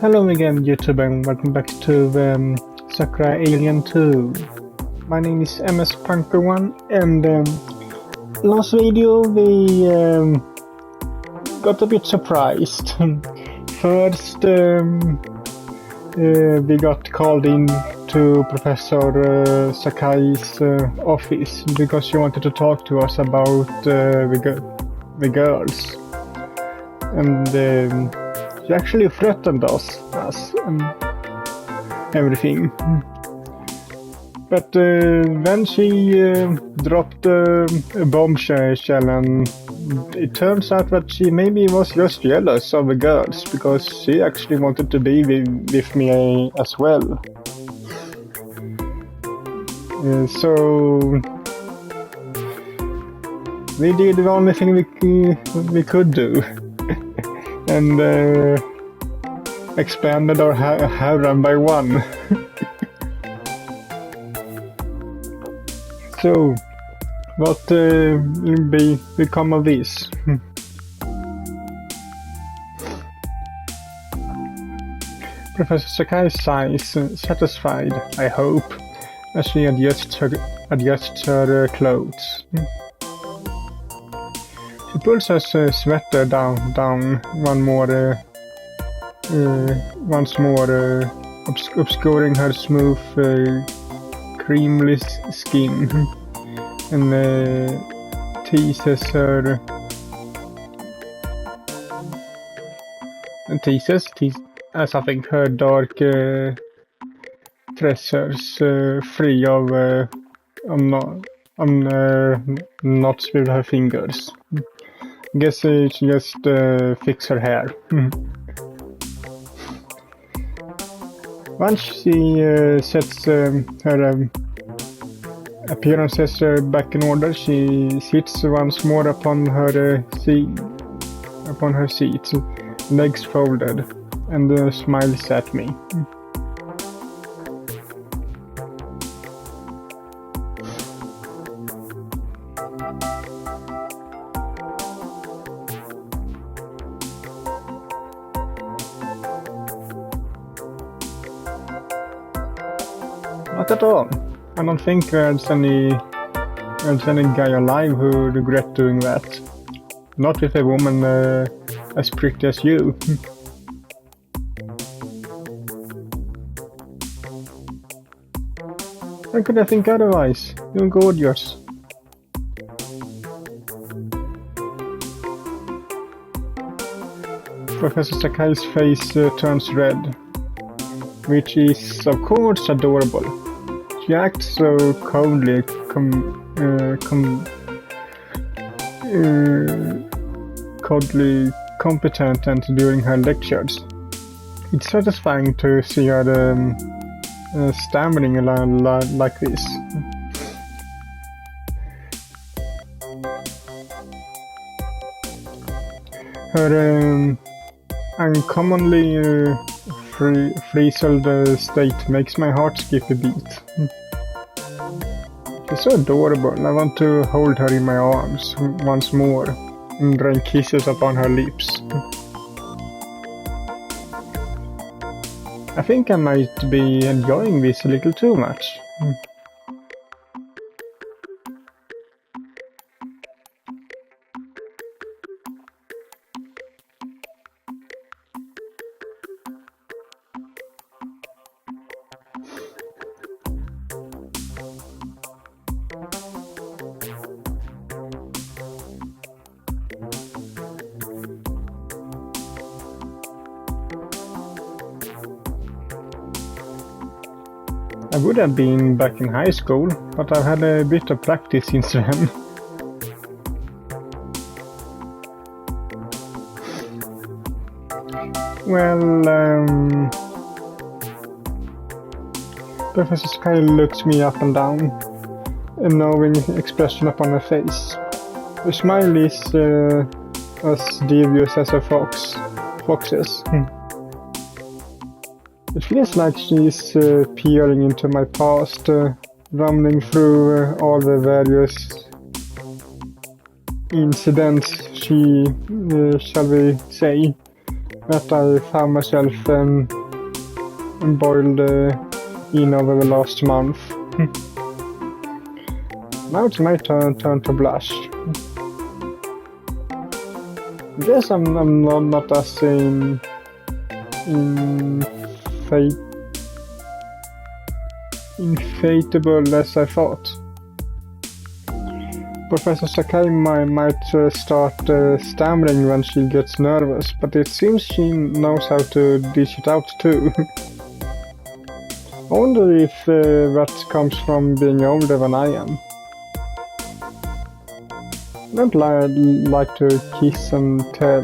Hello again, YouTube, and welcome back to Sakura Alien 2. My name is MS Punker1, and last video we got a bit surprised. First, we got called in to Professor Sakai's office because she wanted to talk to us about the girls, and she actually threatened us and everything. But then she dropped a bombshell, and it turns out that she maybe was just jealous of the girls because she actually wanted to be with me as well. So we did the only thing we could do. And expanded our harem by one. So, what will become of this? Professor Sakai sighs, satisfied, I hope, as she adjusts her clothes. She pulls her sweater down once more, obscuring her smooth, creamless skin, and teases as I think her dark treasures free of knots with her fingers. Guess she just fix her hair. Once she sets her appearances back in order, she sits once more upon her seat, legs folded, and smiles at me. Not at all. I don't think there's any guy alive who regret doing that. Not with a woman as pretty as you. How could I think otherwise? You're gorgeous. Professor Sakai's face turns red, which is of course adorable. She acts so coldly, coldly competent and during her lectures. It's satisfying to see her stammering like this. Her uncommonly frizzled state makes my heart skip a beat. She's so adorable. I want to hold her in my arms once more and rain kisses upon her lips. I think I might be enjoying this a little too much. I would have been back in high school, but I've had a bit of practice since then. Well, Professor Sky looks me up and down, a knowing expression upon her face. Her smile is as devious as a fox's. It feels like she's peering into my past, rumbling through all the various incidents she, shall we say, that I found myself boiled in over the last month. Now it's my turn to blush. I guess I'm not as inflatable as I thought. Professor Sakai might start stammering when she gets nervous, but it seems she knows how to dish it out too. I wonder if that comes from being older than I am. I don't like to kiss and tell.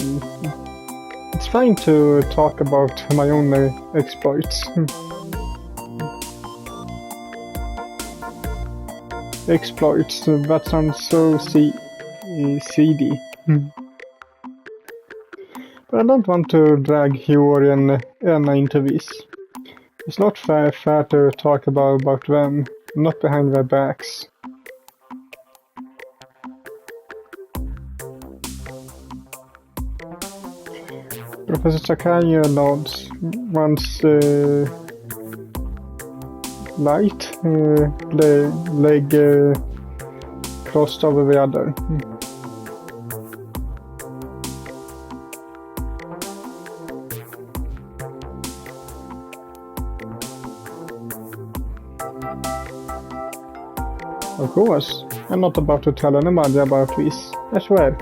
It's fine to talk about my own exploits. Exploits, that sounds so seedy. But I don't want to drag Hiyori and Anna into this. It's not fair to talk about them, not behind their backs. Professor Sakai nods, once light, leg crossed over the other. Of course, I'm not about to tell anybody about this, I swear.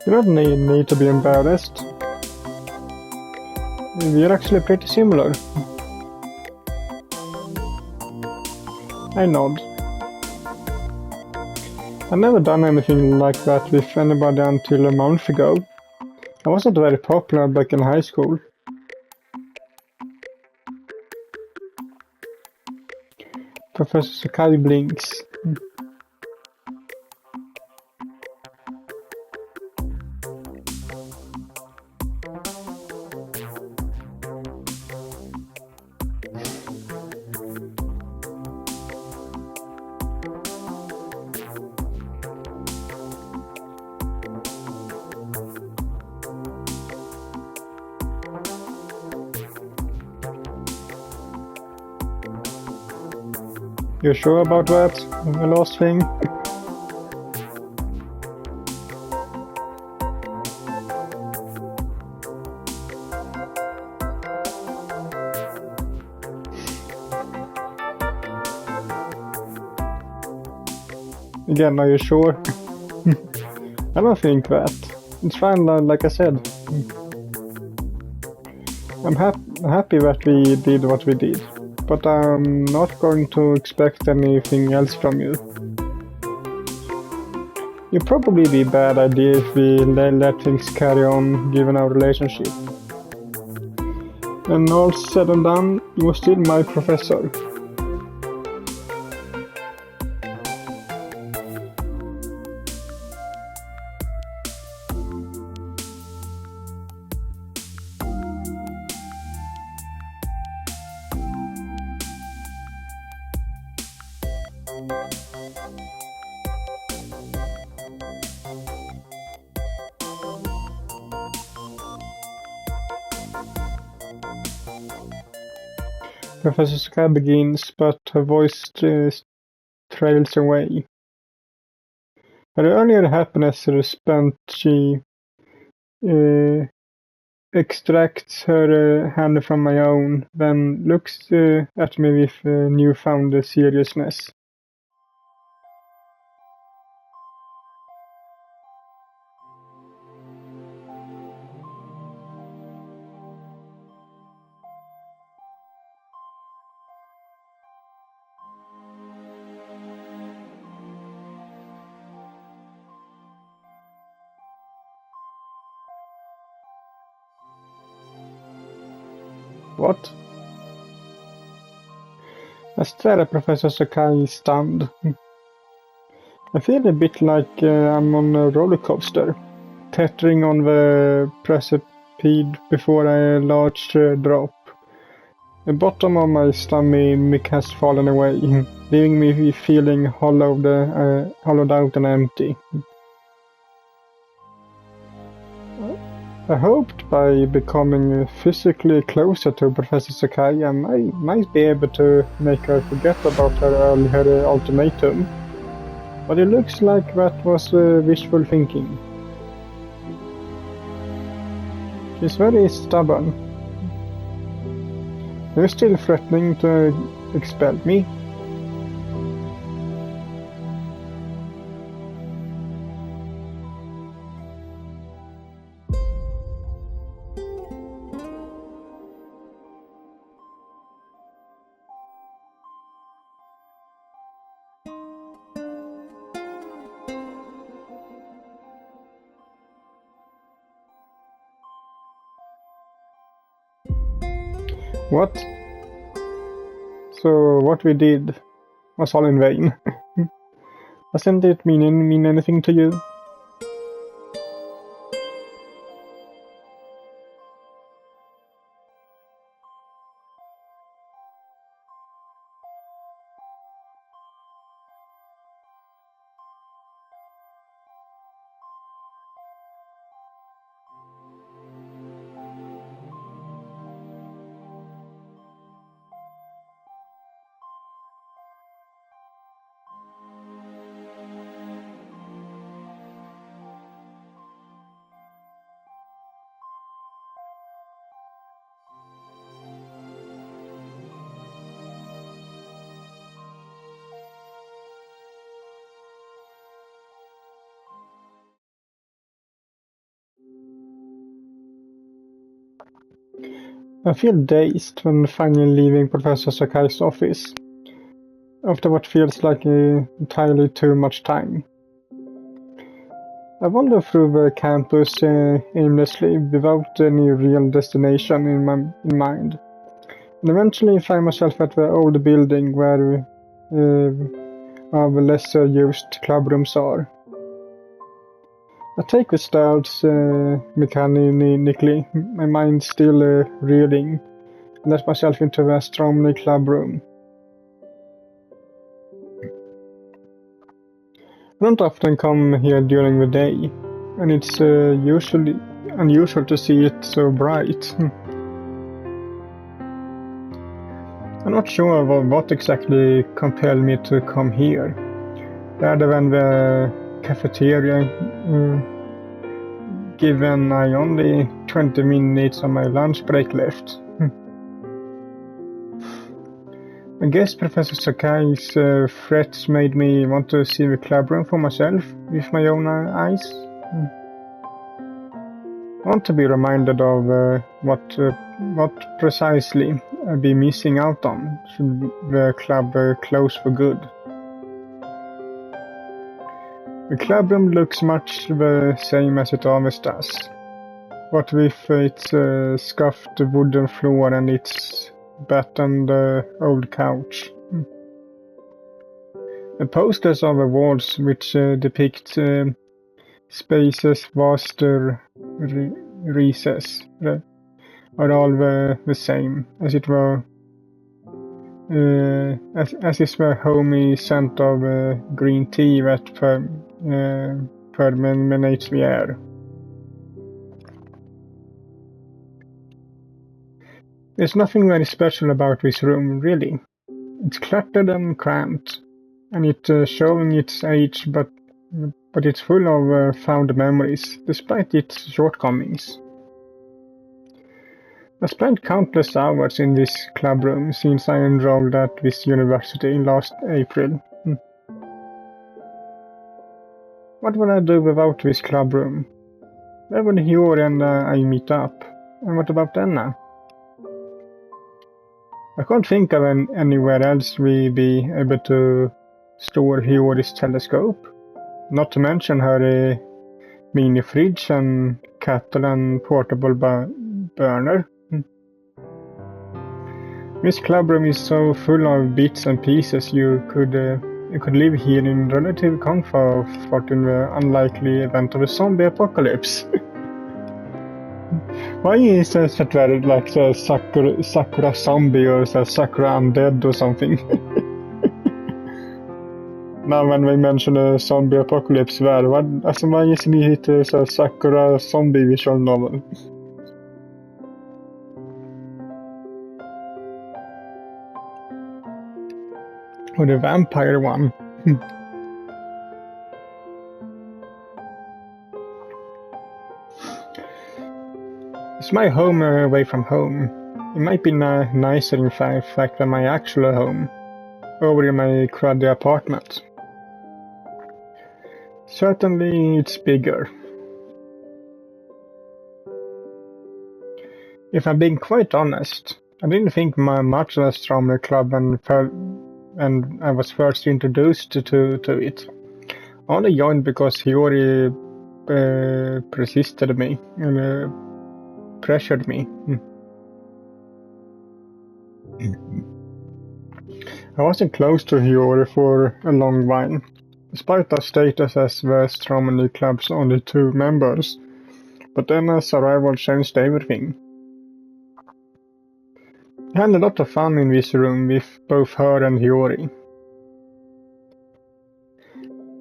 You don't need to be embarrassed. We're actually pretty similar. I nod. I've never done anything like that with anybody until a month ago. I wasn't very popular back in high school. Professor Sakai blinks. You sure about that? The last thing? Again, are you sure? I don't think that. It's fine, like I said. I'm happy that we did what we did. But I'm not going to expect anything else from you. It'd probably be a bad idea if we let things carry on given our relationship. And all said and done, you were still my professor. Professor Sakai begins, but her voice trails away. Her earlier happiness spent, she uh, extracts her hand from my own, then looks at me with newfound seriousness. What? I stare at Professor Sakai stunned. I feel a bit like I'm on a roller coaster, teetering on the precipice before a large drop. The bottom of my stomach has fallen away, leaving me feeling hollowed out and empty. I hoped by becoming physically closer to Professor Sakai, I might be able to make her forget about her earlier ultimatum. But it looks like that was wishful thinking. She's very stubborn. Are you still threatening to expel me? What? So what we did was all in vain. Doesn't it mean anything to you? I feel dazed when finally leaving Professor Sakai's office, after what feels like entirely too much time. I wander through the campus aimlessly, without any real destination in mind, and eventually find myself at the old building where our lesser used clubrooms are. I take the stairs mechanically, my mind still reeling, and let myself into the astronomy clubroom. I don't often come here during the day, and it's usually unusual to see it so bright. I'm not sure what exactly compelled me to come here, rather than the cafeteria, given I only 20 minutes of my lunch break left. I guess Professor Sakai's threats made me want to see the clubroom for myself with my own eyes. I want to be reminded of what precisely I'd be missing out on should the club close for good. The clubroom looks much the same as it always does, what with its scuffed wooden floor and its battened old couch. The posters on the walls, which depict spaces vaster recess, are all the same, as it were, as is the homey scent of green tea that permeates the air. There's nothing very special about this room, really. It's cluttered and cramped, and it's showing its age, but but it's full of fond memories, despite its shortcomings. I spent countless hours in this club room since I enrolled at this university last April. What would I do without this club room? Where would Hiyori and I meet up? And what about Anna? I can't think of anywhere else we'd be able to store Hiyori's telescope. Not to mention her mini fridge and kettle and portable burner. This club room is so full of bits and pieces you could live here in relative comfort in the unlikely event of a zombie apocalypse. Why is that very like Sakura zombie or Sakura undead or something? Now when we mention a zombie apocalypse why isn't it a Sakura zombie visual novel? Or the vampire one. It's my home away from home. It might be nicer in fact than my actual home, over in my cruddy apartment. Certainly it's bigger. If I'm being quite honest, I didn't think much of the Astronomy Club and I was first introduced to it. I only joined because Hiyori persisted me and pressured me. I wasn't close to Hiyori for a long while, despite our status as the Astronomy Club's only 2 members, but then Anna's arrival changed everything. I had a lot of fun in this room with both her and Hiyori.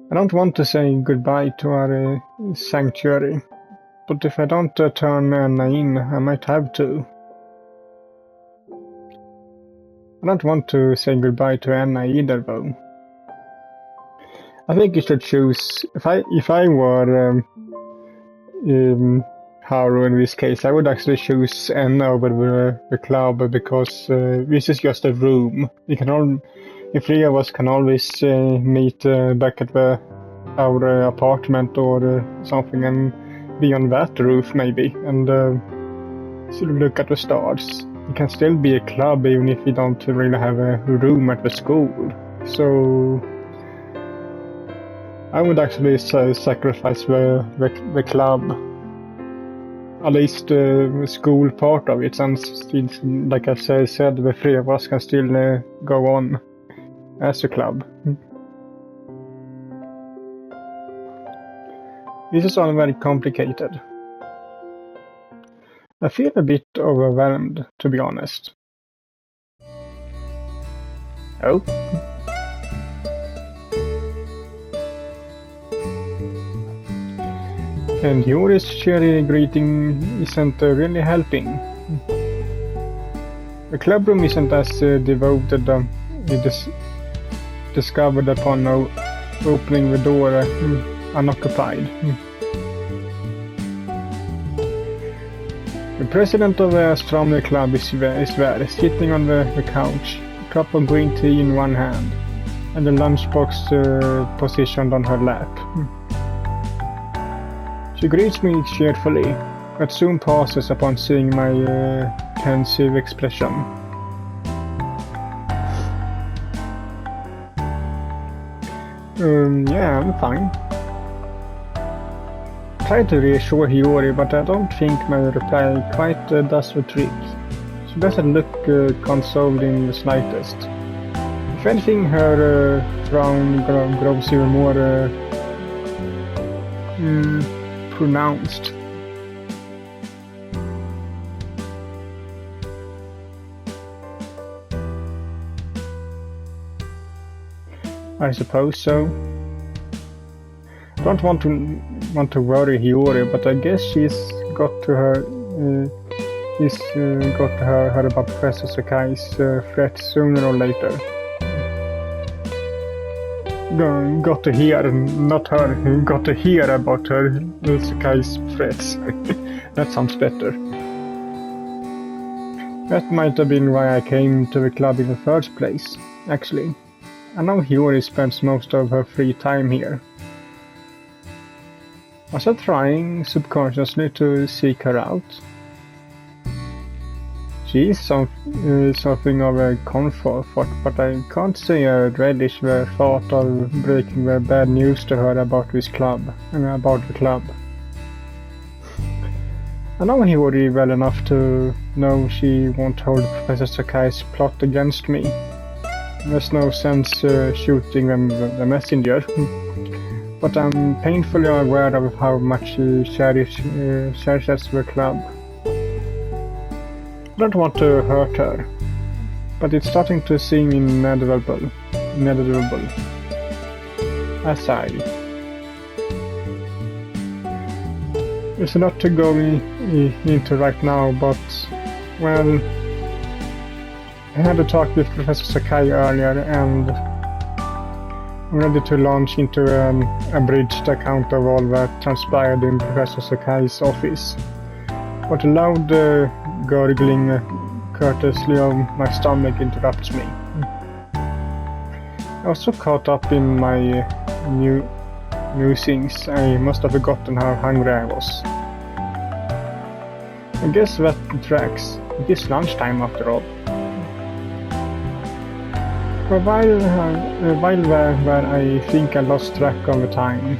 I don't want to say goodbye to our sanctuary, but if I don't turn Anna in, I might have to. I don't want to say goodbye to Anna either, though. I think you should choose. If I were Haru in this case, I would actually choose Anna over the club because this is just a room. The 3 of us can always meet back at our apartment or something and be on that roof maybe and sort of look at the stars. It can still be a club even if we don't really have a room at the school. So I would actually sacrifice the club. At least the school part of it, since like I said, the 3 of us can still go on as a club. This is all very complicated. I feel a bit overwhelmed, to be honest. Oh? And Hiyori's cheery greeting isn't really helping. The clubroom isn't as devoted as discovered upon opening the door unoccupied. The president of the Astronomy Club is there, sitting on the couch, a cup of green tea in one hand, and the lunchbox positioned on her lap. She greets me cheerfully, but soon pauses upon seeing my pensive expression. Yeah, I'm fine. Try to reassure Hiyori, but I don't think my reply quite does the trick. She doesn't look consoled in the slightest. If anything, her frown grows even more pronounced. I suppose so. I don't want to worry Hiyori, but I guess she's got to her about Professor Sakai's threat sooner or later. got to hear, not her, got to hear about her Sakai's threats. That sounds better. That might have been why I came to the club in the first place, actually. I know Hiyori spends most of her free time here. Was I trying subconsciously to seek her out? She is something of a comfort, but I can't say I relish the thought of breaking the bad news to her about this club, about the club. I know Hiyori well enough to know she won't hold Professor Sakai's plot against me. There's no sense shooting the messenger, but I'm painfully aware of how much she cherishes the club. I don't want to hurt her, but it's starting to seem inevitable. As There's a lot to go into right now, but, well, I had a talk with Professor Sakai earlier, and I'm ready to launch into an abridged account of all that transpired in Professor Sakai's office. But a loud gurgling courteously of my stomach interrupts me. I was so caught up in my musings, I must have forgotten how hungry I was. I guess that tracks. It is lunchtime after all. For a while there I think I lost track of the time.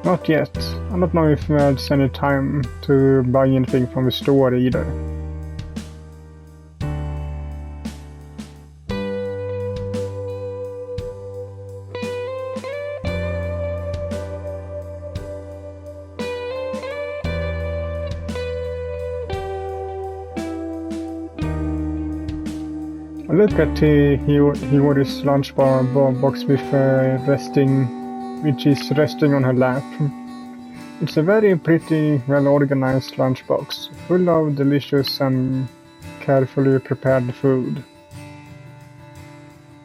Not yet. I don't know if there's any time to buy anything from the store either. I look at Hiyori's lunch box with which is resting on her lap. It's a very pretty, well-organized lunchbox, full of delicious and carefully prepared food.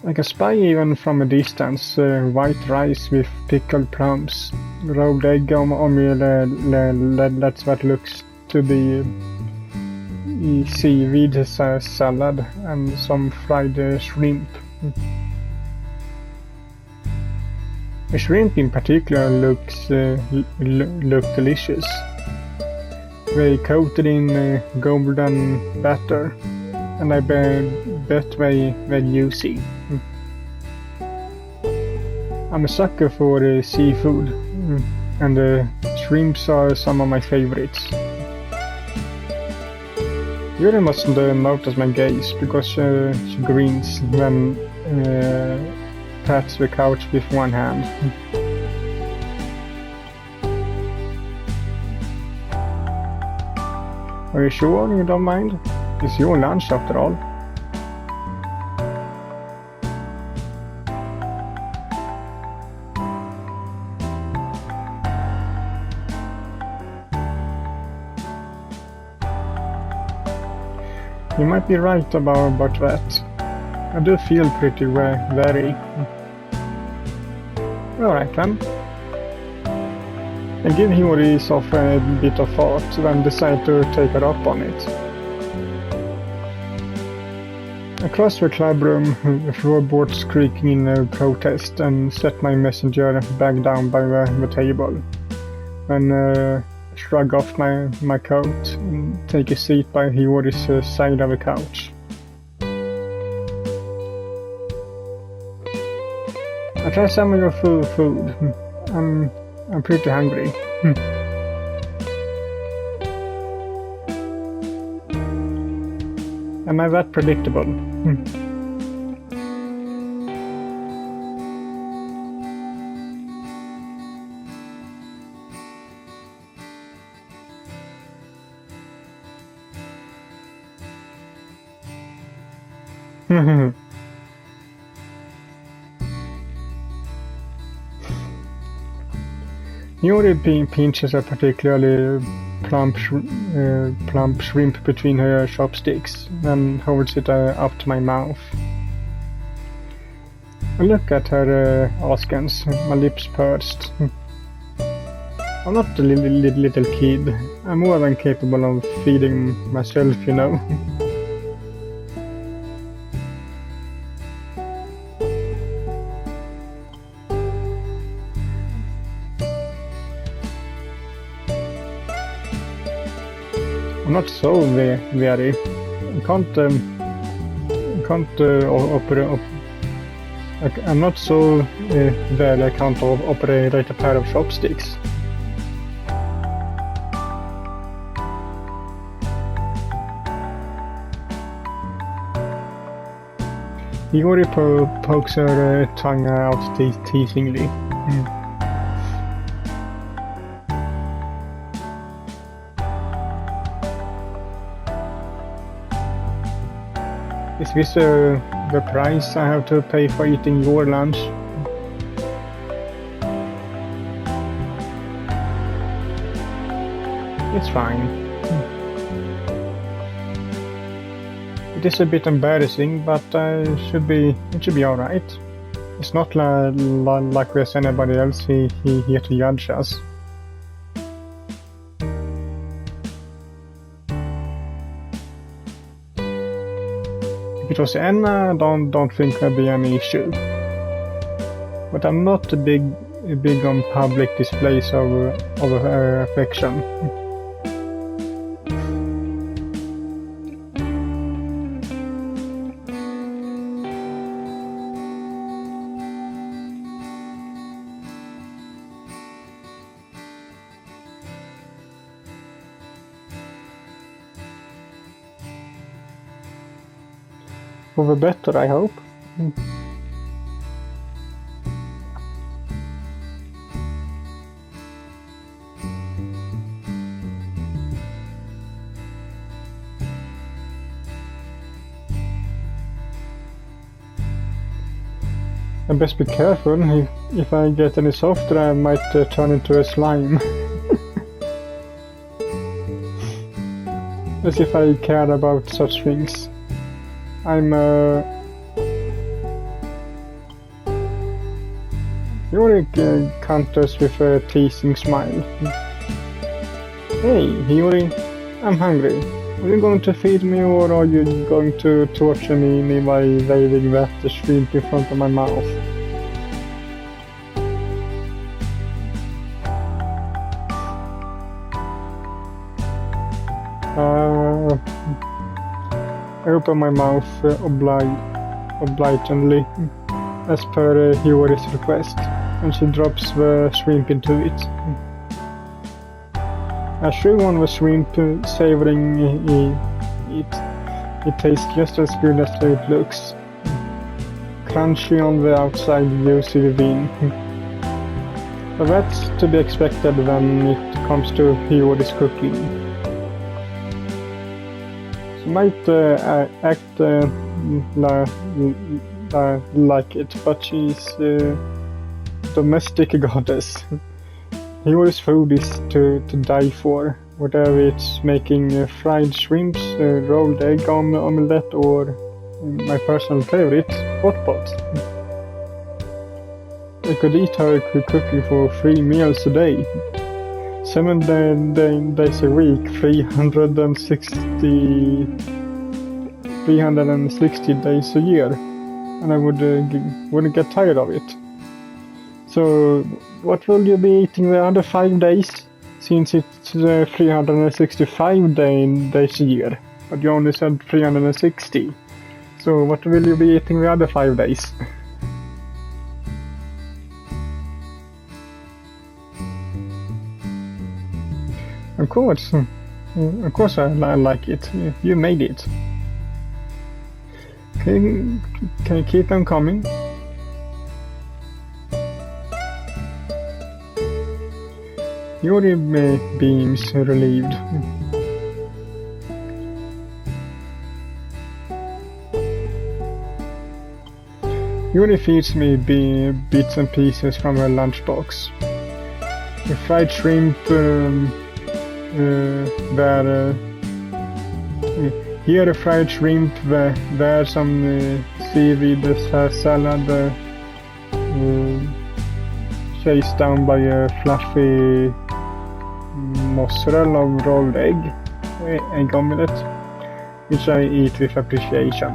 I can spy even from a distance white rice with pickled plums, rolled egg that's what looks to be seaweed salad, and some fried shrimp. The shrimp in particular look delicious. They coated in golden batter, and I bet they're juicy. I'm a sucker for seafood, and the shrimps are some of my favorites. Yuri mustn't notice my gaze, because she grins when pats the couch with one hand. Are you sure you don't mind? It's your lunch after all. You might be right about that. I do feel pretty very. Alright then. I give Hiyori off a bit of thought, then decide to take her up on it. Across the club room, the floorboards creaking in protest, and set my messenger back down by the table. Then shrug off my coat and take a seat by Hiyori's side of the couch. I try some of your food. I'm pretty hungry. Am I that predictable? Hiyori pinches a particularly plump shrimp between her chopsticks, then holds it up to my mouth. I look at her askance, my lips pursed. I'm not a little kid. I'm more than capable of feeding myself, you know. I'm not so very. I'm not so very I can't operate a pair of chopsticks. Yuri pokes her tongue out teasingly. Is this the price I have to pay for eating your lunch? It's fine. It is a bit embarrassing, but it should be alright. It's not like there's anybody else here to judge us. If it was Anna, I don't think there'd be any issue. But I'm not big on public displays of affection. For the better, I hope. I best be careful. If I get any softer, I might turn into a slime. As if I care about such things. Yuri counters with a teasing smile. Hey, Yuri, I'm hungry. Are you going to feed me, or are you going to torture me by waving that shrimp in front of my mouth? I open my mouth obligingly, as per Yuri's request, and she drops the shrimp into it. I chew on the shrimp, savoring it. It tastes just as good as it looks. Crunchy on the outside, juicy within. But that's to be expected when it comes to Yuri's cooking. She might act like it, but she's a domestic goddess. Yuri's food is to die for, whether it's making fried shrimps, rolled egg omelette, or my personal favorite, hot pot. I could eat her cooking for 3 meals a day. 7 days a week, 360 days a year, and I wouldn't get tired of it. So, what will you be eating the other 5 days? Since it's 365 days a year, but you only said 360. So, what will you be eating the other 5 days? Of course I like it. You made it. Can you keep them coming? Yuri beams relieved. Yuri feeds me bits and pieces from her lunchbox. The fried shrimp, Där here fried shrimp, there some seaweed salad chased down by a fluffy mozzarella of rolled egg omelette, which I eat with appreciation.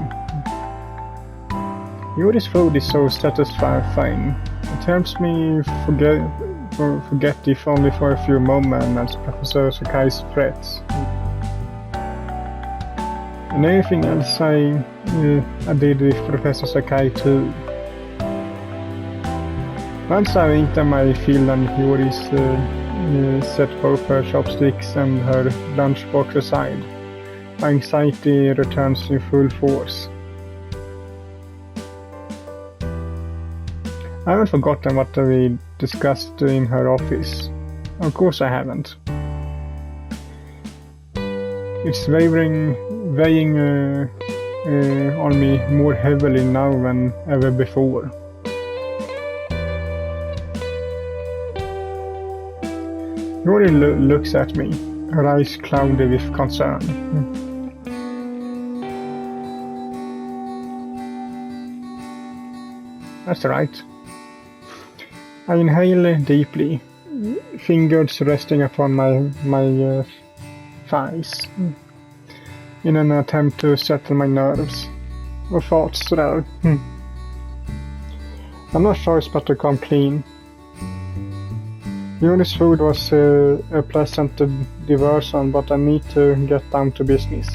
Yuri's food is so satisfying. It helps me forget if only for a few moments Professor Sakai's threats. And everything else I did with Professor Sakai too. Once I've eaten my fill and Yuri's set both her chopsticks and her lunchbox aside, my anxiety returns in full force. I haven't forgotten what we discussed in her office. Of course I haven't. It's weighing on me more heavily now than ever before. Yuri looks at me, her eyes cloudy with concern. That's right. I inhale deeply, fingers resting upon my thighs, in an attempt to settle my nerves, or thoughts rather. I'm not choice but to come clean. Yuri's food was a pleasant diversion, but I need to get down to business.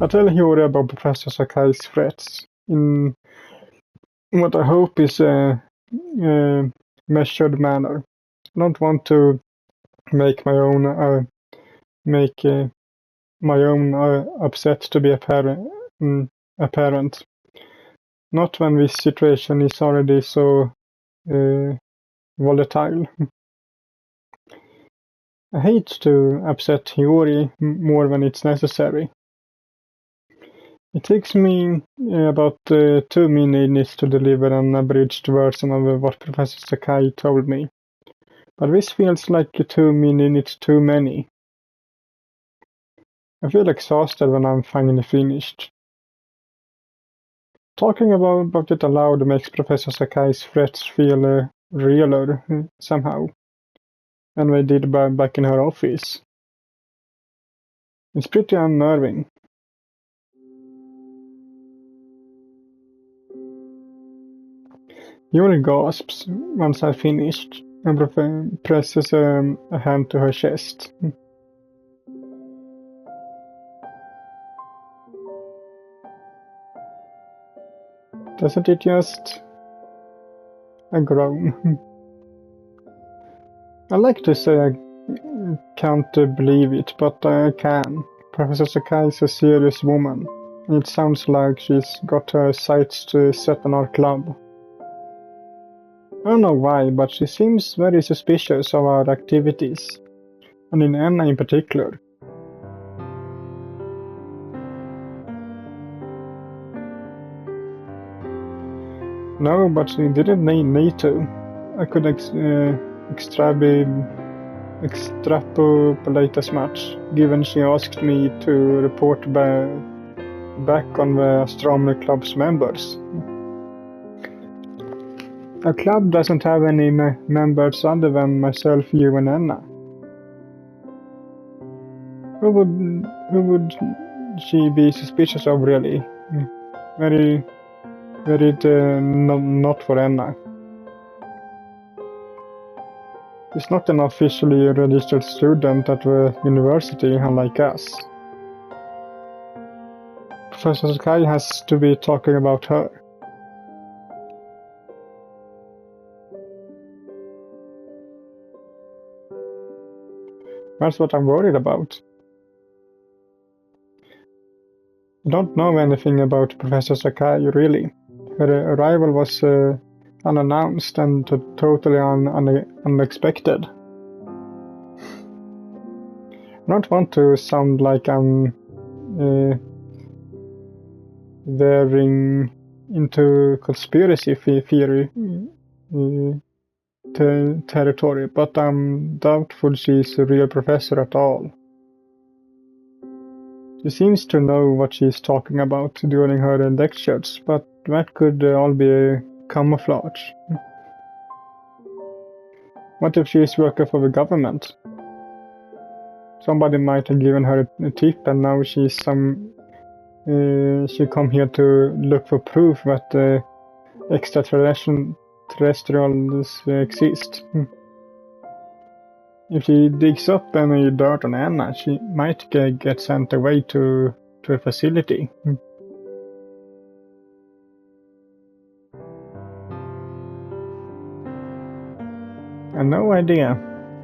I tell Yuri about Professor Sakai's threats in what I hope is a measured manner. I don't want to make my own upset to be apparent. Not when this situation is already so volatile. I hate to upset Yuri more than it's necessary. It takes me about 2 minutes to deliver an abridged version of what Professor Sakai told me. But this feels like 2 minutes too many. I feel exhausted when I'm finally finished. Talking about it aloud makes Professor Sakai's threats feel realer somehow than they did back in her office. It's pretty unnerving. Yuri gasps once I've finished and presses a hand to her chest. Doesn't it just... I groan. I like to say I can't believe it, but I can. Professor Sakai is a serious woman, and it sounds like she's got her sights set on our club. I don't know why, but she seems very suspicious of our activities, and in Anna in particular. No, but she didn't need to. I could extrapolate as much, given she asked me to report back on the astronomy club's members. Our club doesn't have any members other than myself, you and Anna. Who would she be suspicious of, really? Very not for Anna. She's not an officially registered student at the university, unlike us. Professor Sakai has to be talking about her. That's what I'm worried about. I don't know anything about Professor Sakai, really. Her arrival was unannounced and totally unexpected. I don't want to sound like I'm veering into conspiracy theory territory, but I'm doubtful she's a real professor at all. She seems to know what she's talking about during her lectures, but that could all be a camouflage. What if she's working for the government? Somebody might have given her a tip, and now she come here to look for proof that extraterrestrials exist. If she digs up any dirt on Anna, she might get sent away to a facility. And no idea,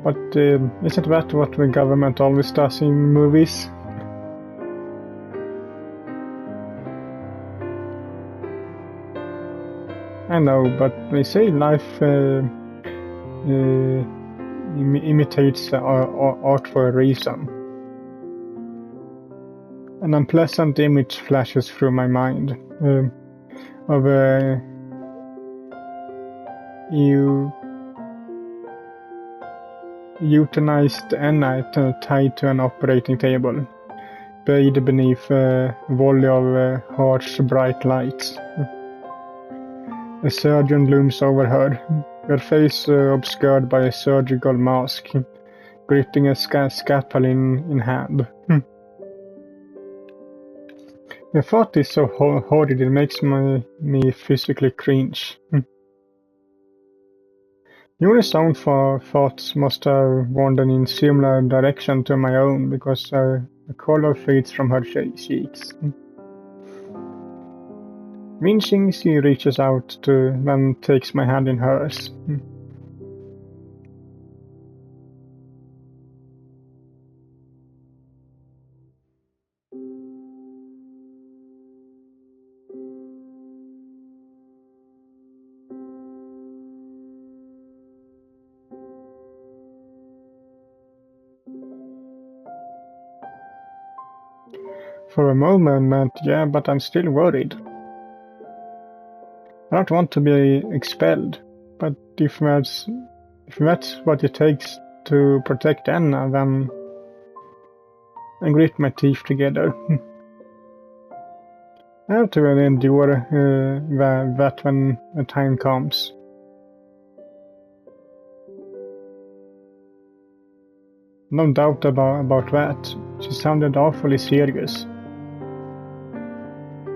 but isn't that what the government always does in movies? I know, but they say life imitates art for a reason. An unpleasant image flashes through my mind of a euthanized Anna tied to an operating table, bathed beneath a volley of harsh, bright lights. A surgeon looms over her face obscured by a surgical mask, gripping a scalpel in hand. The thought is so horrid it makes me physically cringe. Yuri's own thoughts must have wandered in similar direction to my own, because the color fades from her cheeks. Winching, she reaches out then takes my hand in hers. For a moment, yeah, but I'm still worried. I don't want to be expelled, but if that's what it takes to protect Anna, then I grit my teeth together. I have to endure that when the time comes. No doubt about that. She sounded awfully serious.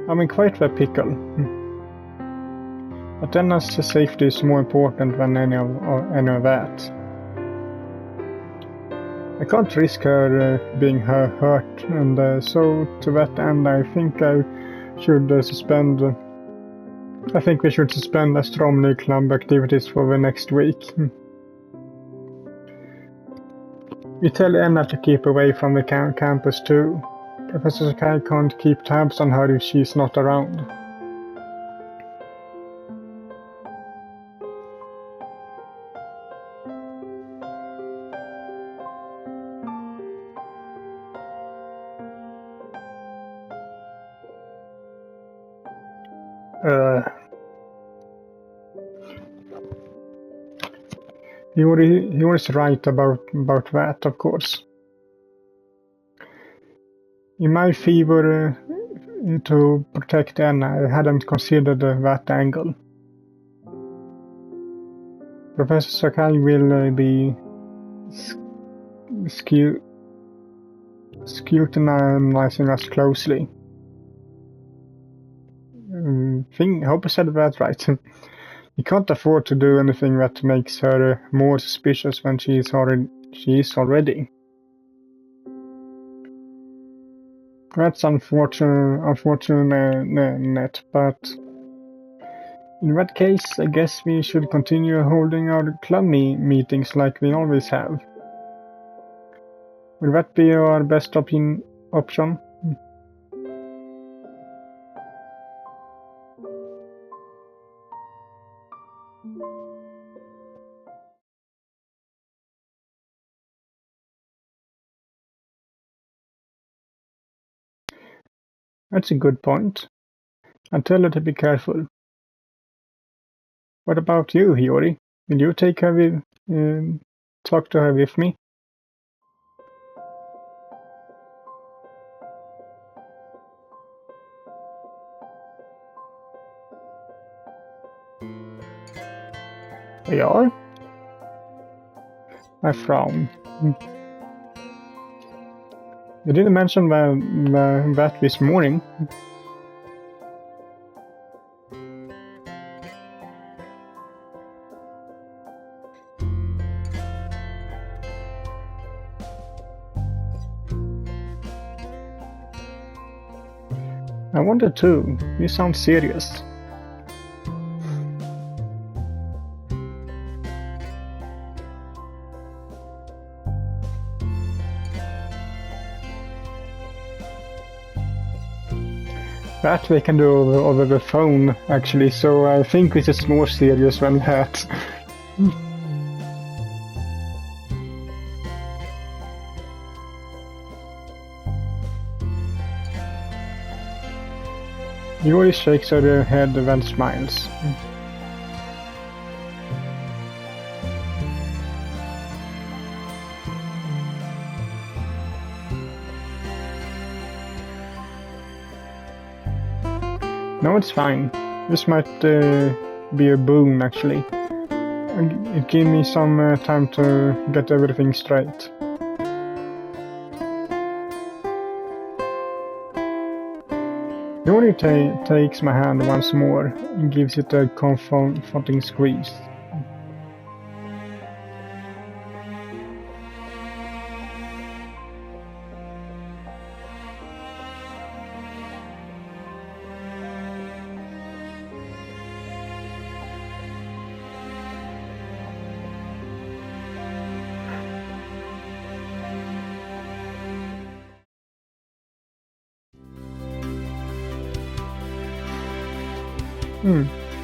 I'm in quite a pickle. But Anna's safety is more important than any of that. I can't risk her being hurt, and so to that end I think I should suspend. I think we should suspend astronomy club activities for the next week. We tell Anna to keep away from the campus too. Professor Sakai can't keep tabs on her if she's not around. He was right about that, of course. In my fever to protect Anna, I hadn't considered that angle. Professor Sakai will be scrutinizing us closely. I hope I said that right. He can't afford to do anything that makes her more suspicious when she is already. That's unfortunate, but in that case, I guess we should continue holding our club meetings like we always have. Will that be our best option? That's a good point. I'll tell her to be careful. What about you, Hiyori? Will you take her with, talk to her with me? They are? I frown. You didn't mention that this morning. I wonder too. You sound serious. That we can do over the phone, actually, so I think this is more serious than that. Yuri shakes her head and smiles. No, it's fine. This might be a boon, actually. It gives me some time to get everything straight. Yuri takes my hand once more and gives it a comforting squeeze.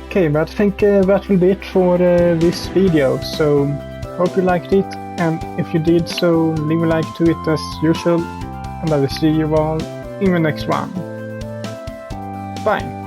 Okay, but I think that will be it for this video, so hope you liked it, and if you did so, leave a like to it as usual, and I will see you all in the next one. Bye!